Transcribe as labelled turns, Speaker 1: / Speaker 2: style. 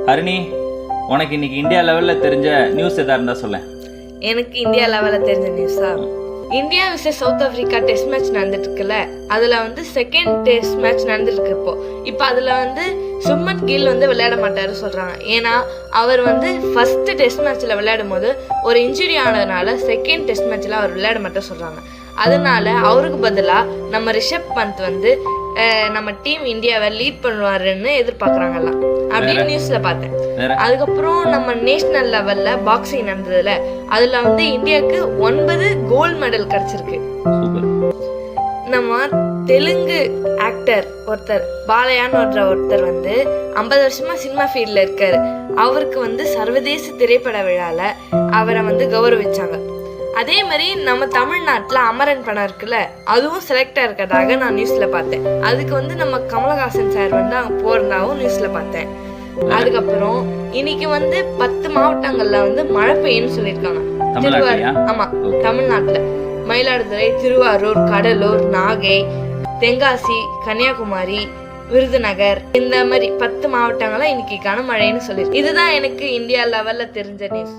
Speaker 1: ஹரிணி, உனக்கு இன்னைக்கு இந்தியா லெவலில் தெரிஞ்ச நியூஸ் எதாக இருந்தால் சொல்ல.
Speaker 2: எனக்கு இந்தியா லெவலில் தெரிஞ்ச நியூஸா, India versus South Africa test match நடந்துட்டு இருக்குல்ல, அதில் வந்து செகண்ட் டெஸ்ட் மேட்ச் நடந்துருக்கு இப்போ அதில் வந்து சுப்மன் கில் வந்து விளையாட மாட்டாரு சொல்கிறாங்க. ஏன்னா அவர் வந்து ஃபர்ஸ்ட் டெஸ்ட் மேட்ச்சில் விளையாடும் போது ஒரு இன்ஜுரி ஆனதுனால செகண்ட் டெஸ்ட் மேட்ச்சில் அவர் விளையாட மாட்டார் சொல்கிறாங்க. அதனால அவருக்கு பதிலாக நம்ம ரிஷப் பந்த் வந்து நம்ம டீம் இந்தியாவை லீட் பண்ணுவாருன்னு எதிர்பார்க்குறாங்கலாம் அப்படின்னு நியூஸ்ல பார்த்தேன். அதுக்கப்புறம் நம்ம நேஷனல் லெவல்ல பாக்ஸிங் நடந்ததுல அதுல வந்து இந்தியாவுக்கு 9 கோல்டு மெடல் கிடைச்சிருக்கு. நம்ம தெலுங்கு ஆக்டர் ஒருத்தர் பாலையான்னு ஒருத்தர் வந்து 50 வருஷமா சினிமா ஃபீல்ட்ல இருக்காரு. அவருக்கு வந்து சர்வதேச திரைப்பட விழால அவரை வந்து கௌரவிச்சாங்க. அதே மாதிரி நம்ம தமிழ்நாட்டில் அமரன் படம் இருக்குல்ல, அதுவும் செலக்ட் ஆயிருக்கிறதாக நான் நியூஸ்ல பார்த்தேன். அதுக்கு வந்து நம்ம கமலஹாசன் சார் வந்து அங்கே போறதாகவும் நியூஸ்ல பார்த்தேன். அதுக்கப்புறம் இன்னைக்கு வந்து 10 மாவட்டங்கள்ல வந்து மழை பெய்யும்னு சொல்லியிருக்காங்க. ஆமா, தமிழ்நாட்டுல மயிலாடுதுறை, திருவாரூர், கடலூர், நாகை, தென்காசி, கன்னியாகுமரி, விருதுநகர், இந்த மாதிரி 10 மாவட்டங்கள்ல இன்னைக்கு கனமழைன்னு சொல்லியிருக்கு. இதுதான் எனக்கு இந்தியா லெவல்ல தெரிஞ்ச நியூஸ்.